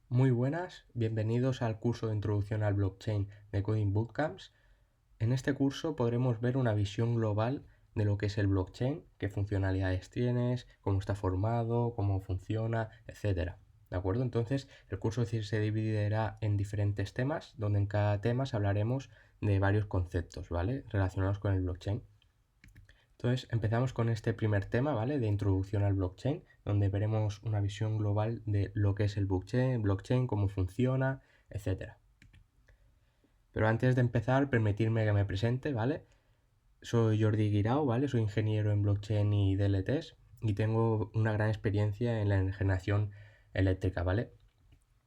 Muy buenas, bienvenidos al curso de Introducción al Blockchain de Coding Bootcamps. En este curso podremos ver una visión global de lo que es el blockchain, qué funcionalidades tienes, cómo está formado, cómo funciona, etcétera. ¿De acuerdo? Entonces, el curso se dividirá en diferentes temas, donde en cada tema hablaremos de varios conceptos, ¿vale? Relacionados con el blockchain. Entonces empezamos con este primer tema, ¿vale? De introducción al blockchain, donde veremos una visión global de lo que es el blockchain, cómo funciona, etcétera. Pero antes de empezar, permitirme que me presente, ¿vale? Soy Jordi Guirao, ¿vale? Soy ingeniero en blockchain y DLTs y tengo una gran experiencia en la generación eléctrica, ¿vale?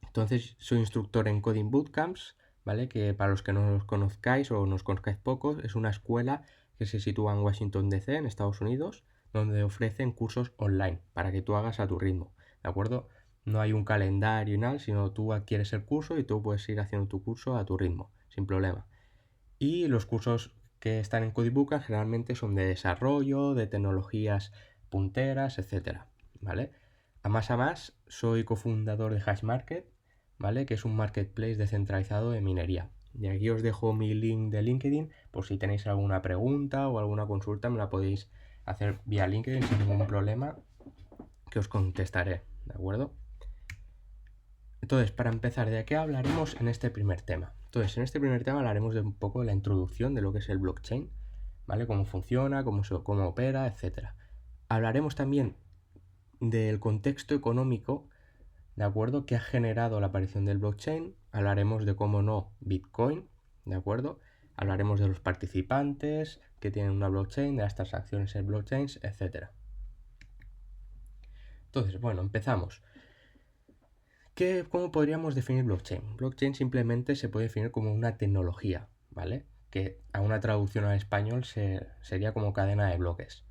Entonces soy instructor en Coding Bootcamps, ¿vale? Que para los que no nos conozcáis o nos conozcáis pocos, es una escuela que se sitúa en Washington DC, en Estados Unidos, donde ofrecen cursos online para que tú hagas a tu ritmo, ¿de acuerdo? No hay un calendario y nada, sino tú adquieres el curso y tú puedes ir haciendo tu curso a tu ritmo, sin problema. Y los cursos que están en Coding Bootcamps generalmente son de desarrollo, de tecnologías punteras, etcétera, ¿vale? A más, soy cofundador de Hashmarket, ¿vale? Que es un marketplace descentralizado de minería. Y aquí os dejo mi link de LinkedIn por si tenéis alguna pregunta o alguna consulta, me la podéis hacer vía LinkedIn sin ningún problema, que os contestaré, ¿de acuerdo? Entonces, para empezar, ¿de qué hablaremos en este primer tema? Entonces, en este primer tema hablaremos de un poco de la introducción de lo que es el blockchain, ¿vale? Cómo funciona, cómo opera, etcétera. Hablaremos también del contexto económico, ¿de acuerdo?, que ha generado la aparición del blockchain. Hablaremos de cómo no Bitcoin, ¿de acuerdo? Hablaremos de los participantes que tienen una blockchain, de las transacciones en blockchains, etcétera. Entonces, bueno, empezamos. ¿Cómo podríamos definir blockchain? Blockchain simplemente se puede definir como una tecnología, ¿vale? Que a una traducción al español sería como cadena de bloques.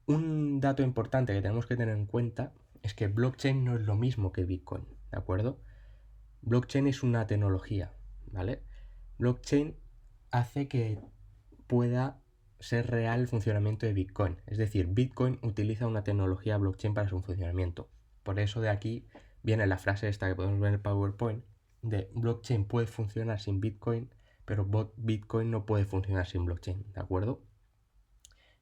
Un dato importante que tenemos que tener en cuenta es que blockchain no es lo mismo que Bitcoin, ¿de acuerdo? Blockchain es una tecnología, ¿vale? Blockchain hace que pueda ser real el funcionamiento de Bitcoin. Es decir, Bitcoin utiliza una tecnología blockchain para su funcionamiento. Por eso de aquí viene la frase esta que podemos ver en el PowerPoint de blockchain puede funcionar sin Bitcoin, pero Bitcoin no puede funcionar sin blockchain, ¿de acuerdo?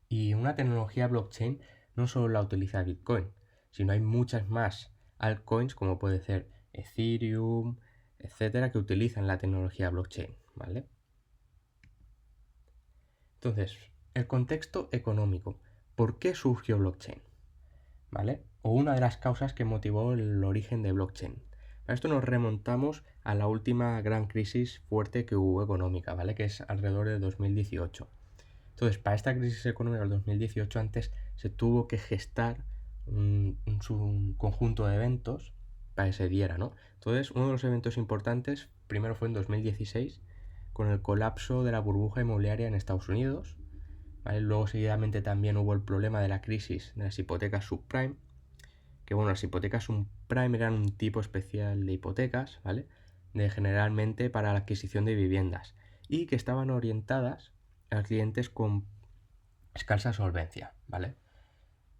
Y una tecnología blockchain no solo la utiliza Bitcoin, sino hay muchas más altcoins como puede ser Ethereum, etcétera, que utilizan la tecnología blockchain, ¿vale? Entonces, el contexto económico. ¿Por qué surgió blockchain? ¿Vale? O una de las causas que motivó el origen de blockchain. Para esto nos remontamos a la última gran crisis fuerte que hubo económica, ¿vale? Que es alrededor de 2018. Entonces, para esta crisis económica del 2018 antes se tuvo que gestar un conjunto de eventos para que se diera, ¿no? Entonces, uno de los eventos importantes primero fue en 2016 con el colapso de la burbuja inmobiliaria en Estados Unidos, ¿vale? Luego seguidamente también hubo el problema de la crisis de las hipotecas subprime, que bueno, las hipotecas subprime eran un tipo especial de hipotecas, ¿vale? Generalmente para la adquisición de viviendas y que estaban orientadas a clientes con escasa solvencia, ¿vale?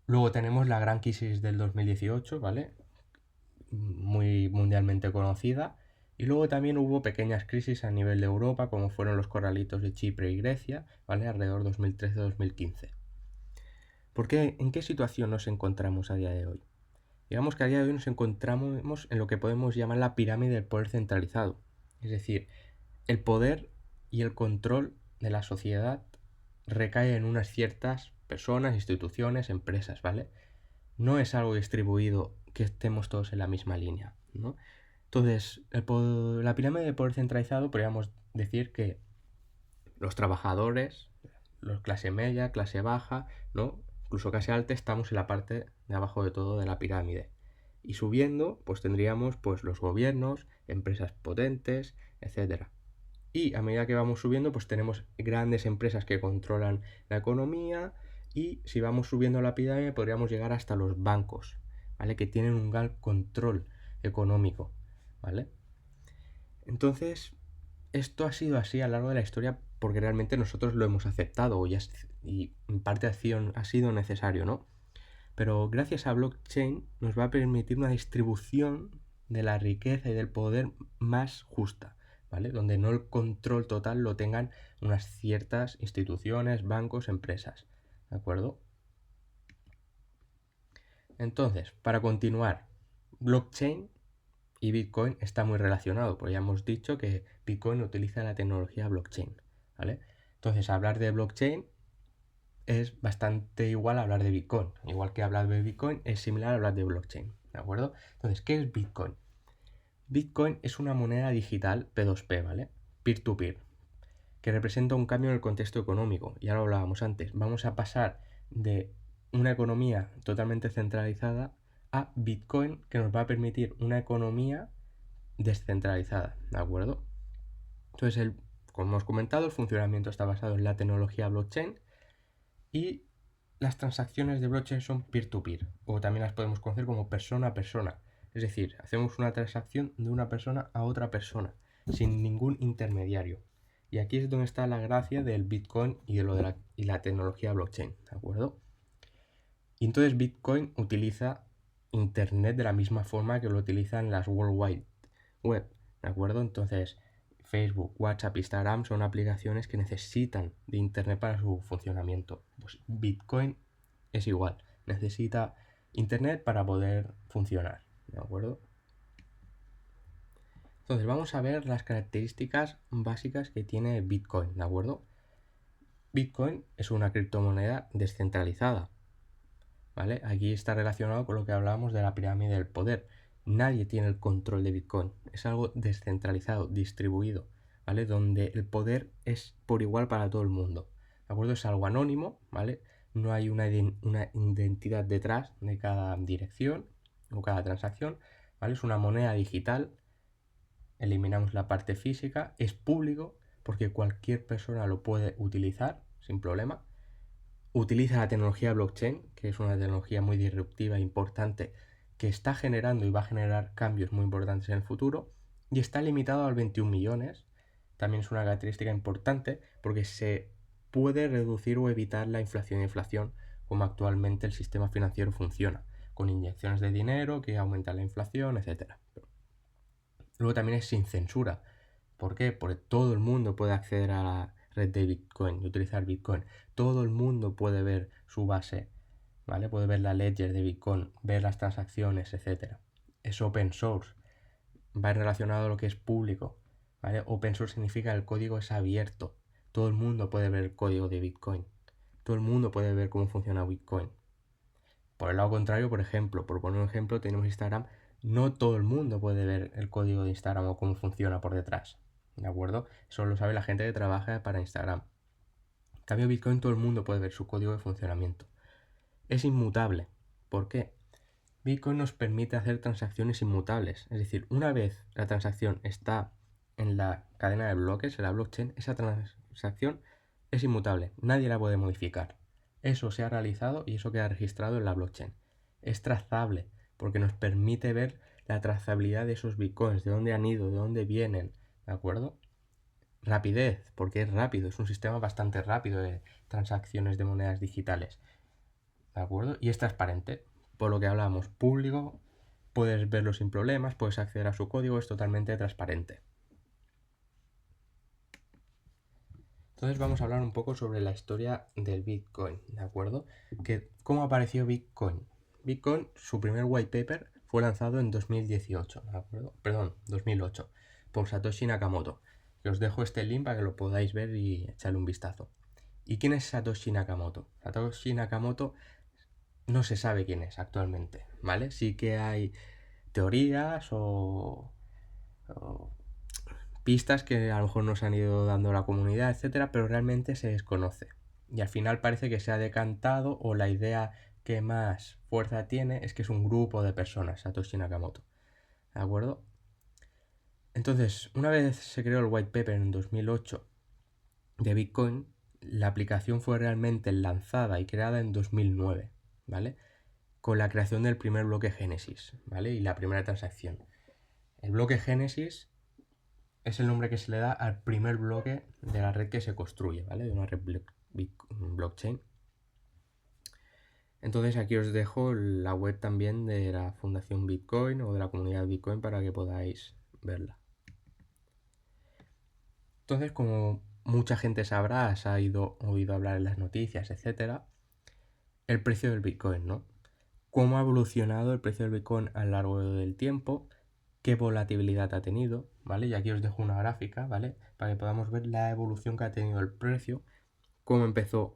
Luego tenemos la gran crisis del 2018, ¿vale? Muy mundialmente conocida. Y luego también hubo pequeñas crisis a nivel de Europa, como fueron los corralitos de Chipre y Grecia, ¿vale? Alrededor de 2013-2015. ¿Por qué? ¿En qué situación nos encontramos a día de hoy? Digamos que a día de hoy nos encontramos en lo que podemos llamar la pirámide del poder centralizado. Es decir, el poder y el control de la sociedad recae en unas ciertas personas, instituciones, empresas, ¿vale? No es algo distribuido que estemos todos en la misma línea, ¿no? Entonces, la pirámide de poder centralizado podríamos decir que los trabajadores, los clase media, clase baja, ¿no? Incluso clase alta, estamos en la parte de abajo de todo de la pirámide. Y subiendo, pues tendríamos pues los gobiernos, empresas potentes, etcétera. Y a medida que vamos subiendo, pues tenemos grandes empresas que controlan la economía y si vamos subiendo la pirámide podríamos llegar hasta los bancos, ¿vale? Que tienen un gran control económico, ¿vale? Entonces, esto ha sido así a lo largo de la historia porque realmente nosotros lo hemos aceptado y en parte ha sido necesario, ¿no? Pero gracias a blockchain nos va a permitir una distribución de la riqueza y del poder más justa, ¿vale? Donde no el control total lo tengan unas ciertas instituciones, bancos, empresas, ¿de acuerdo? Entonces, para continuar, blockchain y Bitcoin está muy relacionado, porque ya hemos dicho que Bitcoin utiliza la tecnología blockchain, ¿vale? Entonces, hablar de blockchain es bastante igual a hablar de Bitcoin. Igual que hablar de Bitcoin es similar a hablar de blockchain, ¿de acuerdo? Entonces, ¿qué es Bitcoin? Bitcoin es una moneda digital P2P, ¿vale? Peer-to-peer, que representa un cambio en el contexto económico. Ya lo hablábamos antes. Vamos a pasar de una economía totalmente centralizada a Bitcoin, que nos va a permitir una economía descentralizada, ¿de acuerdo? Entonces, como hemos comentado, el funcionamiento está basado en la tecnología blockchain y las transacciones de blockchain son peer-to-peer, o también las podemos conocer como persona a persona. Es decir, hacemos una transacción de una persona a otra persona, sin ningún intermediario. Y aquí es donde está la gracia del Bitcoin y de la tecnología blockchain, ¿de acuerdo? Y entonces Bitcoin utiliza Internet de la misma forma que lo utilizan las World Wide Web, ¿de acuerdo? Entonces Facebook, WhatsApp, Instagram son aplicaciones que necesitan de Internet para su funcionamiento. Pues Bitcoin es igual, necesita Internet para poder funcionar, ¿de acuerdo? Entonces vamos a ver las características básicas que tiene Bitcoin, ¿de acuerdo? Bitcoin es una criptomoneda descentralizada, ¿vale? Aquí está relacionado con lo que hablábamos de la pirámide del poder. Nadie tiene el control de Bitcoin, es algo descentralizado, distribuido, ¿vale? Donde el poder es por igual para todo el mundo, ¿de acuerdo? Es algo anónimo, ¿vale? No hay una identidad detrás de cada dirección o cada transacción, ¿vale? Es una moneda digital, eliminamos la parte física, es público porque cualquier persona lo puede utilizar sin problema. Utiliza la tecnología blockchain, que es una tecnología muy disruptiva e importante, que está generando y va a generar cambios muy importantes en el futuro, y está limitado al 21 millones. También es una característica importante porque se puede reducir o evitar la inflación como actualmente el sistema financiero funciona, con inyecciones de dinero que aumentan la inflación, etc. Luego también es sin censura. ¿Por qué? Porque todo el mundo puede acceder a la red de Bitcoin y utilizar Bitcoin. Todo el mundo puede ver su base, ¿vale? Puede ver la ledger de Bitcoin, ver las transacciones, etc. Es open source, va relacionado a lo que es público, ¿vale? Open source significa que el código es abierto. Todo el mundo puede ver el código de Bitcoin. Todo el mundo puede ver cómo funciona Bitcoin. Por el lado contrario, por ejemplo, por poner un ejemplo, tenemos Instagram. No todo el mundo puede ver el código de Instagram o cómo funciona por detrás, ¿de acuerdo? Eso lo sabe la gente que trabaja para Instagram. En cambio, Bitcoin todo el mundo puede ver su código de funcionamiento. Es inmutable. ¿Por qué? Bitcoin nos permite hacer transacciones inmutables. Es decir, una vez la transacción está en la cadena de bloques, en la blockchain, esa transacción es inmutable. Nadie la puede modificar. Eso se ha realizado y eso queda registrado en la blockchain. Es trazable porque nos permite ver la trazabilidad de esos bitcoins, de dónde han ido, de dónde vienen, ¿de acuerdo? Rapidez, porque es rápido, es un sistema bastante rápido de transacciones de monedas digitales, ¿de acuerdo? Y es transparente, por lo que hablábamos, público, puedes verlo sin problemas, puedes acceder a su código, es totalmente transparente. Entonces vamos a hablar un poco sobre la historia del Bitcoin, ¿de acuerdo? ¿Cómo apareció Bitcoin? Bitcoin, su primer white paper fue lanzado en 2018, ¿de acuerdo? Perdón, 2008, por Satoshi Nakamoto. Que os dejo este link para que lo podáis ver y echarle un vistazo. ¿Y quién es Satoshi Nakamoto? Satoshi Nakamoto no se sabe quién es actualmente, ¿vale? Sí que hay teorías o pistas que a lo mejor nos han ido dando la comunidad, etcétera, pero realmente se desconoce. Y al final parece que se ha decantado, o la idea que más fuerza tiene es que es un grupo de personas, Satoshi Nakamoto. ¿De acuerdo? Entonces, una vez se creó el white paper en 2008 de Bitcoin, la aplicación fue realmente lanzada y creada en 2009, ¿vale? Con la creación del primer bloque Génesis, ¿vale? Y la primera transacción. El bloque Génesis es el nombre que se le da al primer bloque de la red que se construye, ¿vale? De una red blockchain. Entonces aquí os dejo la web también de la Fundación Bitcoin o de la comunidad Bitcoin para que podáis verla. Entonces, como mucha gente sabrá, has oído hablar en las noticias, etcétera, el precio del Bitcoin, ¿no? Cómo ha evolucionado el precio del Bitcoin a lo largo del tiempo, qué volatilidad ha tenido, ¿vale? Y aquí os dejo una gráfica, ¿vale? Para que podamos ver la evolución que ha tenido el precio, cómo empezó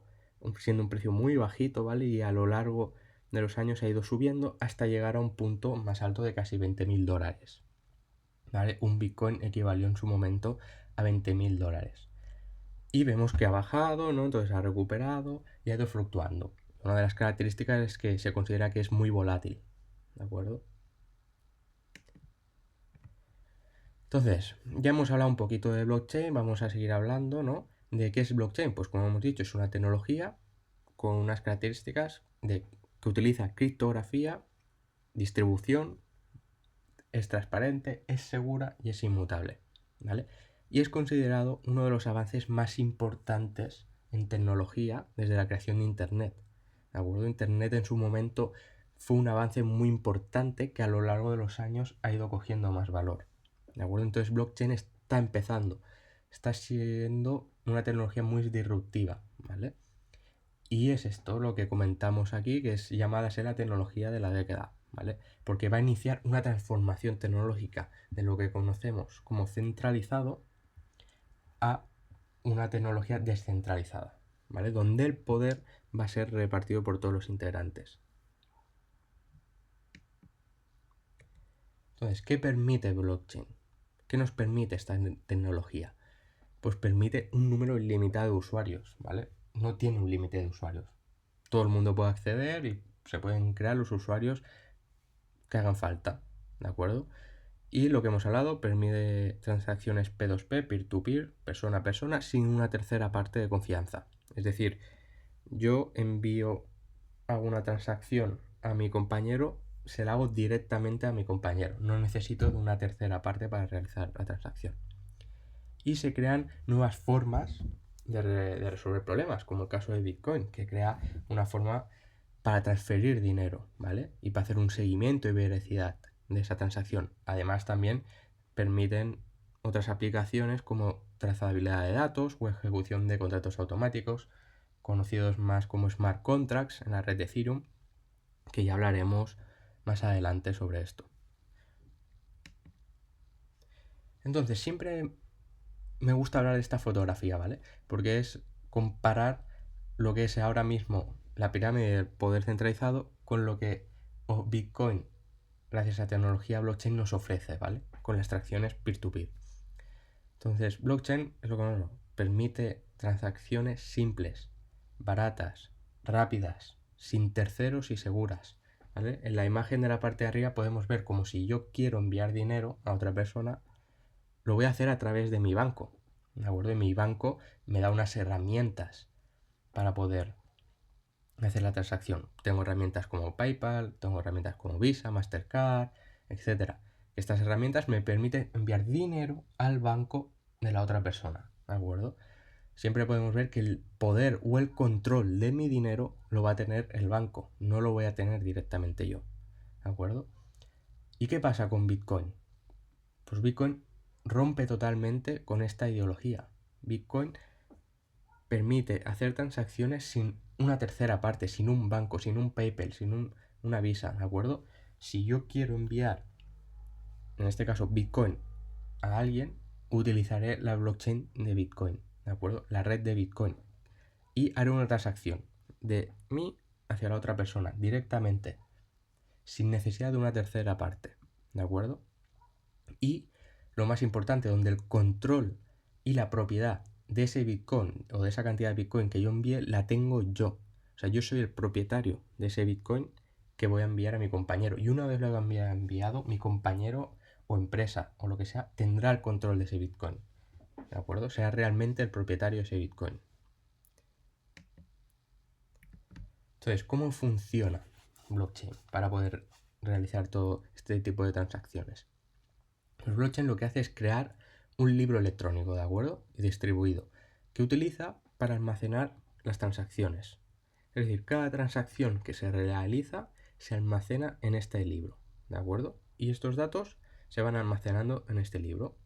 siendo un precio muy bajito, ¿vale? Y a lo largo de los años ha ido subiendo hasta llegar a un punto más alto de casi $20.000, ¿vale? Un Bitcoin equivalió en su momento a $20.000. Y vemos que ha bajado, ¿no? Entonces ha recuperado y ha ido fluctuando. Una de las características es que se considera que es muy volátil, ¿de acuerdo? Entonces, ya hemos hablado un poquito de blockchain, vamos a seguir hablando, ¿no? ¿De qué es blockchain? Pues como hemos dicho, es una tecnología con unas características que utiliza criptografía, distribución, es transparente, es segura y es inmutable, ¿vale? Y es considerado uno de los avances más importantes en tecnología desde la creación de Internet, ¿de acuerdo? Internet en su momento fue un avance muy importante que a lo largo de los años ha ido cogiendo más valor, ¿de acuerdo? Entonces blockchain está empezando, está siendo una tecnología muy disruptiva, ¿vale? Y es esto lo que comentamos aquí, que es llamada a ser la tecnología de la década, ¿vale? Porque va a iniciar una transformación tecnológica de lo que conocemos como centralizado a una tecnología descentralizada, ¿vale? Donde el poder va a ser repartido por todos los integrantes. Entonces, ¿qué permite blockchain? ¿Qué nos permite esta tecnología? Pues permite un número ilimitado de usuarios, ¿vale? No tiene un límite de usuarios. Todo el mundo puede acceder y se pueden crear los usuarios que hagan falta, ¿de acuerdo? Y lo que hemos hablado permite transacciones P2P, peer-to-peer, persona a persona, sin una tercera parte de confianza. Es decir, yo hago una transacción a mi compañero, se la hago directamente a mi compañero. No necesito de una tercera parte para realizar la transacción. Y se crean nuevas formas de resolver problemas, como el caso de Bitcoin, que crea una forma para transferir dinero, ¿vale? Y para hacer un seguimiento y veracidad de esa transacción. Además, también permiten otras aplicaciones como trazabilidad de datos o ejecución de contratos automáticos, conocidos más como smart contracts en la red de Ethereum, que ya hablaremos más adelante sobre esto. Entonces, siempre me gusta hablar de esta fotografía, ¿vale? Porque es comparar lo que es ahora mismo la pirámide del poder centralizado con lo que Bitcoin, gracias a tecnología blockchain, nos ofrece, ¿vale? Con las transacciones peer-to-peer. Entonces, blockchain es lo que nos permite transacciones simples, baratas, rápidas, sin terceros y seguras, ¿vale? En la imagen de la parte de arriba podemos ver como si yo quiero enviar dinero a otra persona, lo voy a hacer a través de mi banco, ¿de acuerdo? Y mi banco me da unas herramientas para poder hacer la transacción. Tengo herramientas como PayPal, tengo herramientas como Visa, Mastercard, etc. Estas herramientas me permiten enviar dinero al banco de la otra persona, ¿de acuerdo? Siempre podemos ver que el poder o el control de mi dinero lo va a tener el banco, no lo voy a tener directamente yo, ¿de acuerdo? ¿Y qué pasa con Bitcoin? Pues Bitcoin rompe totalmente con esta ideología. Bitcoin permite hacer transacciones sin una tercera parte, sin un banco, sin un PayPal, sin una Visa, ¿de acuerdo? Si yo quiero enviar, en este caso, Bitcoin a alguien, utilizaré la blockchain de Bitcoin, ¿de acuerdo? La red de Bitcoin. Y haré una transacción de mí hacia la otra persona, directamente, sin necesidad de una tercera parte, ¿de acuerdo? Y lo más importante, donde el control y la propiedad de ese Bitcoin o de esa cantidad de Bitcoin que yo envíe la tengo yo. O sea, yo soy el propietario de ese Bitcoin que voy a enviar a mi compañero. Y una vez lo haya enviado, mi compañero o empresa o lo que sea tendrá el control de ese Bitcoin. ¿De acuerdo? Sea realmente el propietario de ese Bitcoin. Entonces, ¿cómo funciona blockchain para poder realizar todo este tipo de transacciones? El blockchain lo que hace es crear un libro electrónico, ¿de acuerdo? Y distribuido, que utiliza para almacenar las transacciones. Es decir, cada transacción que se realiza se almacena en este libro, ¿de acuerdo? Y estos datos se van almacenando en este libro,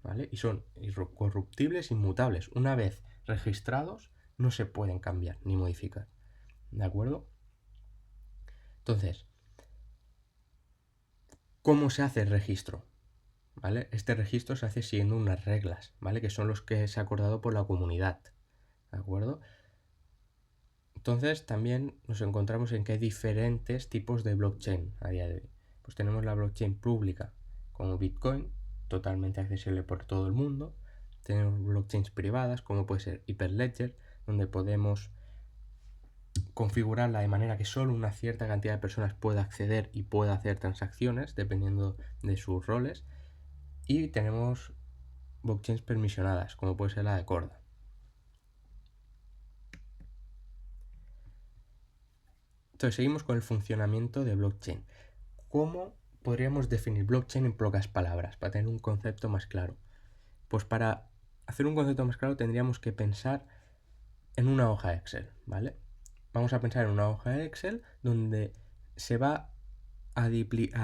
¿vale? Y son incorruptibles, inmutables. Una vez registrados, no se pueden cambiar ni modificar, ¿de acuerdo? Entonces, ¿cómo se hace el registro? ¿Vale? Este registro se hace siguiendo unas reglas, ¿vale? Que son los que se ha acordado por la comunidad, ¿de acuerdo? Entonces también nos encontramos en que hay diferentes tipos de blockchain a día de hoy. Pues tenemos la blockchain pública como Bitcoin, totalmente accesible por todo el mundo. Tenemos blockchains privadas como puede ser Hyperledger, donde podemos configurarla de manera que solo una cierta cantidad de personas pueda acceder y pueda hacer transacciones dependiendo de sus roles. Y tenemos blockchains permisionadas, como puede ser la de Corda. Entonces seguimos con el funcionamiento de blockchain. ¿Cómo podríamos definir blockchain en pocas palabras para tener un concepto más claro? Pues para hacer un concepto más claro tendríamos que pensar en una hoja Excel, ¿vale? Vamos a pensar en una hoja Excel donde se va a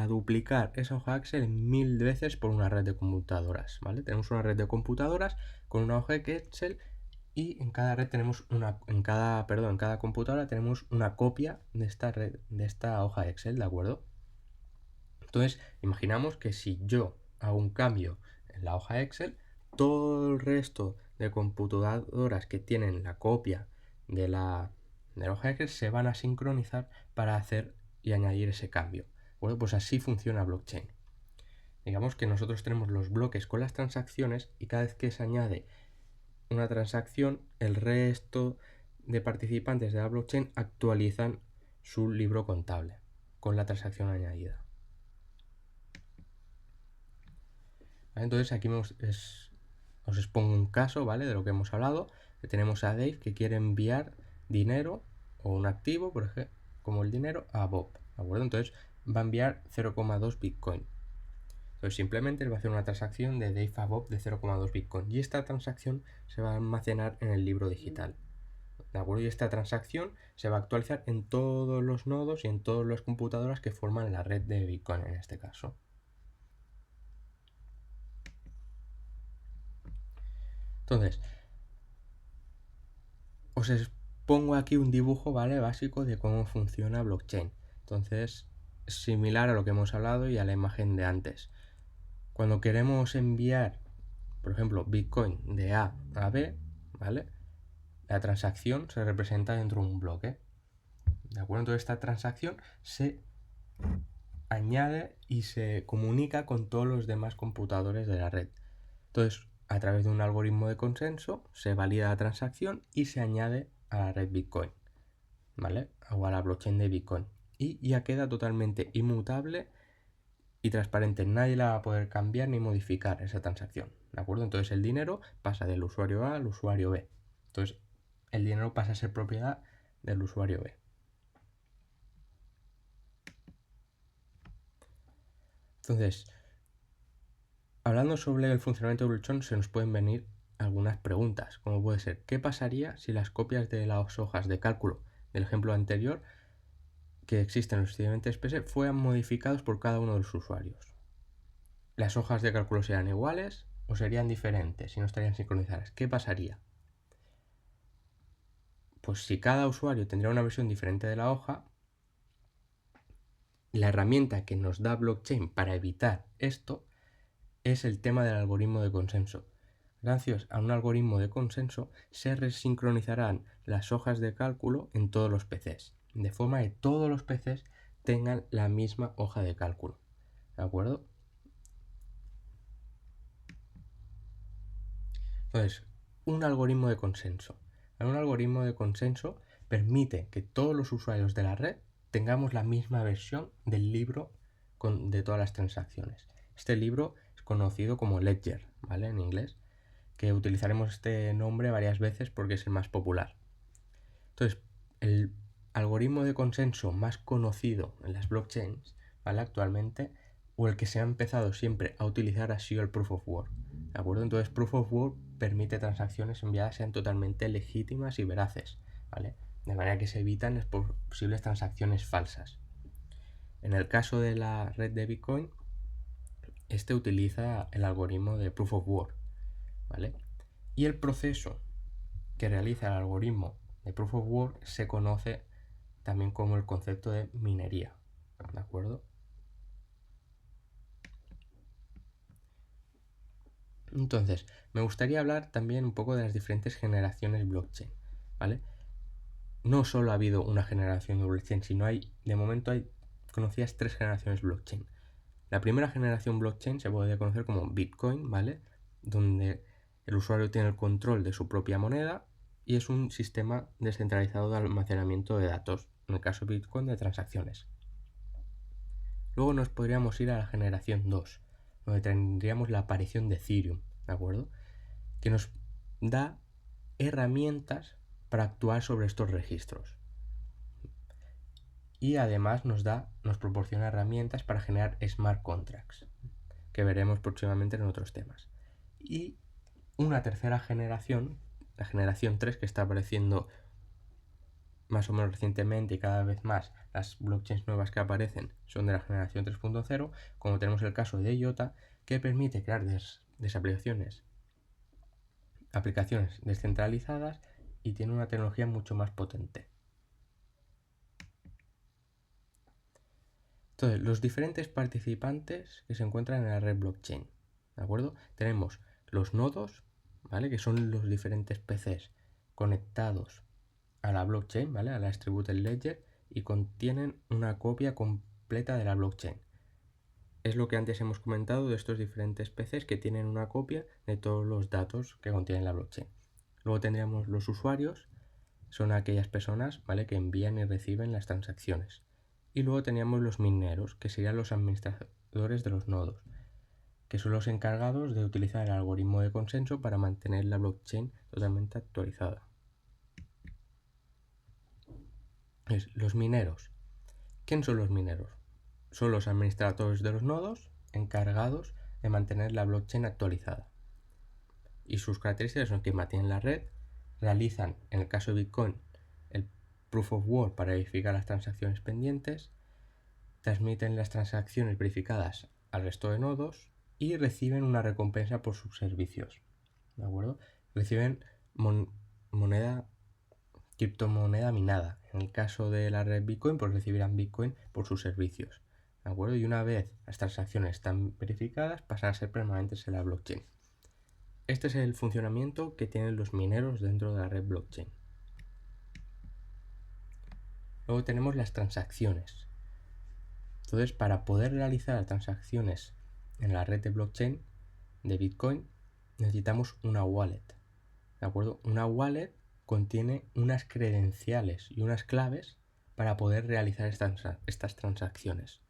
duplicar esa hoja Excel en 1000 veces por una red de computadoras, ¿vale? Tenemos una red de computadoras con una hoja Excel y en cada red tenemos en cada computadora tenemos una copia de esta red, de esta hoja Excel, ¿de acuerdo? Entonces, imaginamos que si yo hago un cambio en la hoja Excel, todo el resto de computadoras que tienen la copia de la hoja Excel se van a sincronizar para hacer y añadir ese cambio. Bueno, pues así funciona blockchain. Digamos que nosotros tenemos los bloques con las transacciones y cada vez que se añade una transacción, el resto de participantes de la blockchain actualizan su libro contable con la transacción añadida. Entonces aquí os expongo un caso, ¿vale? De lo que hemos hablado. Que tenemos a Dave que quiere enviar dinero o un activo, por ejemplo, como el dinero, a Bob, ¿de acuerdo? Entonces va a enviar 0,2 Bitcoin. Entonces simplemente va a hacer una transacción de Dave a Bob de 0,2 Bitcoin. Y esta transacción se va a almacenar en el libro digital, ¿de acuerdo? Y esta transacción se va a actualizar en todos los nodos y en todas las computadoras que forman la red de Bitcoin en este caso. Entonces, os expongo aquí un dibujo, ¿vale? Básico de cómo funciona blockchain. Entonces, similar a lo que hemos hablado y a la imagen de antes. Cuando queremos enviar, por ejemplo, Bitcoin de A a B, ¿vale? La transacción se representa dentro de un bloque, ¿de acuerdo? Entonces esta transacción se añade y se comunica con todos los demás computadores de la red. Entonces, a través de un algoritmo de consenso, se valida la transacción y se añade a la red Bitcoin, ¿vale? O a la blockchain de Bitcoin. Y ya queda totalmente inmutable y transparente. Nadie la va a poder cambiar ni modificar esa transacción, ¿de acuerdo? Entonces el dinero pasa del usuario A al usuario B. Entonces el dinero pasa a ser propiedad del usuario B. Entonces, hablando sobre el funcionamiento de blockchain, se nos pueden venir algunas preguntas, como puede ser, ¿qué pasaría si las copias de las hojas de cálculo del ejemplo anterior que existen en los siguientes PS fueran modificados por cada uno de los usuarios? ¿Las hojas de cálculo serían iguales o serían diferentes y no estarían sincronizadas? ¿Qué pasaría? Pues si cada usuario tendría una versión diferente de la hoja, la herramienta que nos da blockchain para evitar esto es el tema del algoritmo de consenso. Gracias a un algoritmo de consenso se resincronizarán las hojas de cálculo en todos los PCs, de forma que todos los PCs tengan la misma hoja de cálculo, ¿de acuerdo? Entonces, un algoritmo de consenso. Un algoritmo de consenso permite que todos los usuarios de la red tengamos la misma versión del libro de todas las transacciones. Este libro es conocido como Ledger, ¿vale? En inglés, que utilizaremos este nombre varias veces porque es el más popular. Entonces, el algoritmo de consenso más conocido en las blockchains, ¿vale? Actualmente, o el que se ha empezado siempre a utilizar ha sido el Proof of Work, ¿de acuerdo? Entonces, Proof of Work permite transacciones enviadas sean totalmente legítimas y veraces, ¿vale? de manera que se evitan las posibles transacciones falsas. En el caso de la red de Bitcoin, este utiliza el algoritmo de Proof of Work, ¿vale? Y el proceso que realiza el algoritmo de Proof of Work se conoce también como el concepto de minería, ¿de acuerdo? Entonces, me gustaría hablar también un poco de las diferentes generaciones blockchain, ¿vale? No solo ha habido una generación de blockchain, sino de momento hay conocidas 3 generaciones blockchain. La primera generación blockchain se puede conocer como Bitcoin, ¿vale? Donde el usuario tiene el control de su propia moneda y es un sistema descentralizado de almacenamiento de datos, en el caso de Bitcoin de transacciones. Luego nos podríamos ir a la generación 2, donde tendríamos la aparición de Ethereum, ¿de acuerdo? Que nos da herramientas para actuar sobre estos registros. Y además nos proporciona herramientas para generar smart contracts, que veremos próximamente en otros temas. Y una tercera generación, la generación 3, que está apareciendo más o menos recientemente y cada vez más las blockchains nuevas que aparecen son de la generación 3.0, como tenemos el caso de IOTA, que permite crear aplicaciones descentralizadas y tiene una tecnología mucho más potente. Entonces, los diferentes participantes que se encuentran en la red blockchain, ¿de acuerdo? Tenemos los nodos, ¿vale? Que son los diferentes PCs conectados a la blockchain, ¿vale? A la Distributed Ledger y contienen una copia completa de la blockchain. Es lo que antes hemos comentado de estos diferentes PCs que tienen una copia de todos los datos que contienen la blockchain. Luego tendríamos los usuarios, son aquellas personas, ¿vale? Que envían y reciben las transacciones. Y luego teníamos los mineros, que serían los administradores de los nodos, que son los encargados de utilizar el algoritmo de consenso para mantener la blockchain totalmente actualizada. Los mineros. ¿Quién son los mineros? Son los administradores de los nodos encargados de mantener la blockchain actualizada. Y sus características son que mantienen la red, realizan, en el caso de Bitcoin, el Proof of Work para verificar las transacciones pendientes, transmiten las transacciones verificadas al resto de nodos y reciben una recompensa por sus servicios. ¿De acuerdo? Reciben criptomoneda minada. En el caso de la red Bitcoin, pues recibirán Bitcoin por sus servicios. ¿De acuerdo? Y una vez las transacciones están verificadas, pasan a ser permanentes en la blockchain. Este es el funcionamiento que tienen los mineros dentro de la red blockchain. Luego tenemos las transacciones. Entonces, para poder realizar transacciones en la red de blockchain de Bitcoin, necesitamos una wallet. ¿De acuerdo? Una wallet contiene unas credenciales y unas claves para poder realizar estas transacciones.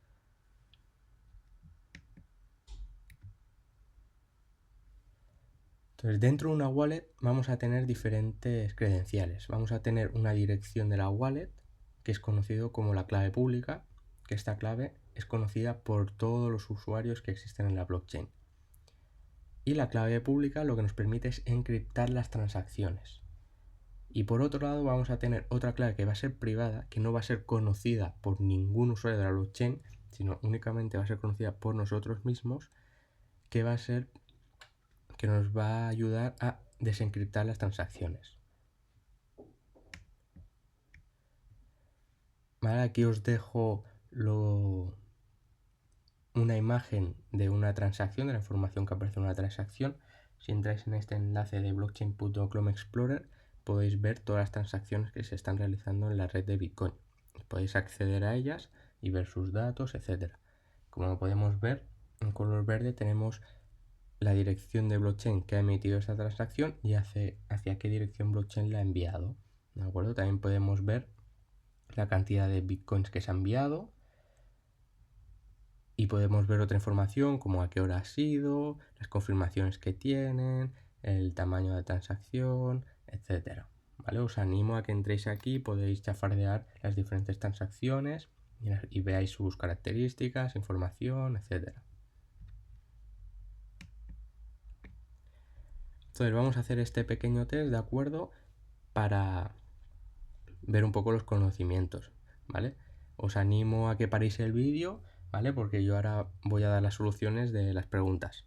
Entonces, dentro de una wallet vamos a tener diferentes credenciales. Vamos a tener una dirección de la wallet, que es conocido como la clave pública, que esta clave es conocida por todos los usuarios que existen en la blockchain. Y la clave pública lo que nos permite es encriptar las transacciones. Y por otro lado vamos a tener otra clave que va a ser privada, que no va a ser conocida por ningún usuario de la blockchain, sino únicamente va a ser conocida por nosotros mismos, que nos va a ayudar a desencriptar las transacciones. Vale, aquí os dejo una imagen de una transacción, de la información que aparece en una transacción. Si entráis en este enlace de blockchain.chrome Explorer, podéis ver todas las transacciones que se están realizando en la red de Bitcoin. Podéis acceder a ellas y ver sus datos, etc. Como podemos ver, en color verde tenemos la dirección de blockchain que ha emitido esta transacción y hacia qué dirección blockchain la ha enviado. ¿De acuerdo? También podemos ver la cantidad de bitcoins que se ha enviado y podemos ver otra información como a qué hora ha sido, las confirmaciones que tienen, el tamaño de transacción, etc. ¿Vale? Os animo a que entréis aquí, podéis chafardear las diferentes transacciones y veáis sus características, información, etc. Entonces vamos a hacer este pequeño test, ¿de acuerdo? Para ver un poco los conocimientos, ¿vale? Os animo a que paréis el vídeo, ¿vale? Porque yo ahora voy a dar las soluciones de las preguntas,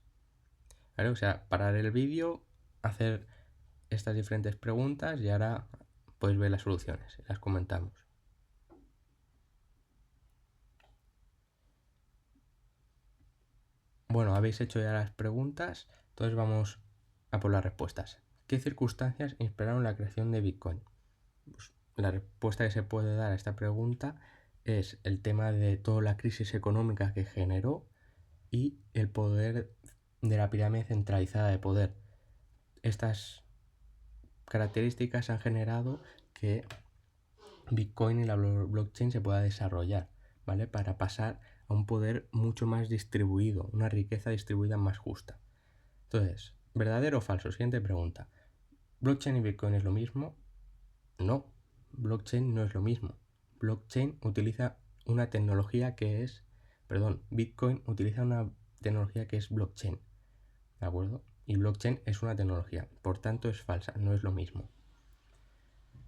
¿vale? O sea, parar el vídeo, hacer estas diferentes preguntas y ahora podéis ver las soluciones, las comentamos. Bueno, habéis hecho ya las preguntas, entonces vamos a por las respuestas. ¿Qué circunstancias inspiraron la creación de Bitcoin? Pues la respuesta que se puede dar a esta pregunta es el tema de toda la crisis económica que generó y el poder de la pirámide centralizada de poder. Estas características han generado que Bitcoin y la blockchain se pueda desarrollar, ¿vale? Para pasar a un poder mucho más distribuido, una riqueza distribuida más justa. Entonces, ¿verdadero o falso? Siguiente pregunta. ¿Blockchain y Bitcoin es lo mismo? No, blockchain no es lo mismo. Blockchain utiliza una tecnología que es, Bitcoin utiliza una tecnología que es blockchain, ¿de acuerdo? Y blockchain es una tecnología, por tanto es falsa, no es lo mismo.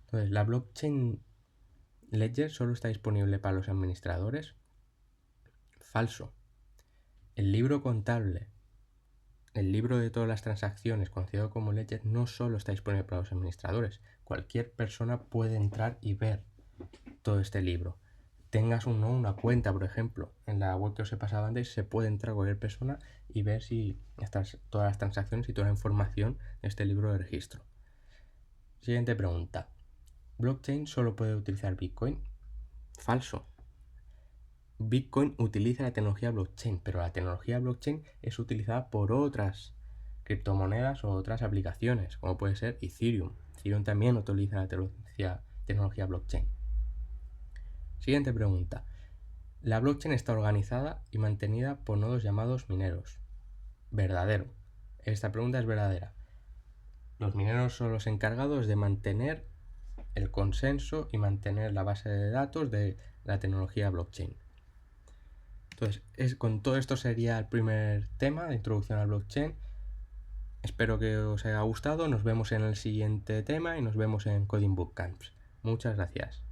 Entonces, la blockchain Ledger solo está disponible para los administradores. Falso. El libro contable, el libro de todas las transacciones, conocido como Ledger, no solo está disponible para los administradores. Cualquier persona puede entrar y ver todo este libro. Tengas o no una cuenta, por ejemplo, en la web que os he pasado antes, se puede entrar cualquier persona y ver si todas las transacciones y toda la información de este libro de registro. Siguiente pregunta. ¿Blockchain solo puede utilizar Bitcoin? Falso. Bitcoin utiliza la tecnología blockchain, pero la tecnología blockchain es utilizada por otras criptomonedas o otras aplicaciones, como puede ser Ethereum. Ethereum también utiliza la tecnología blockchain. Siguiente pregunta. La blockchain está organizada y mantenida por nodos llamados mineros. Verdadero. Esta pregunta es verdadera. Los mineros son los encargados de mantener el consenso y mantener la base de datos de la tecnología blockchain. Entonces, con todo esto sería el primer tema de introducción al blockchain. Espero que os haya gustado. Nos vemos en el siguiente tema y nos vemos en Coding Bootcamps. Muchas gracias.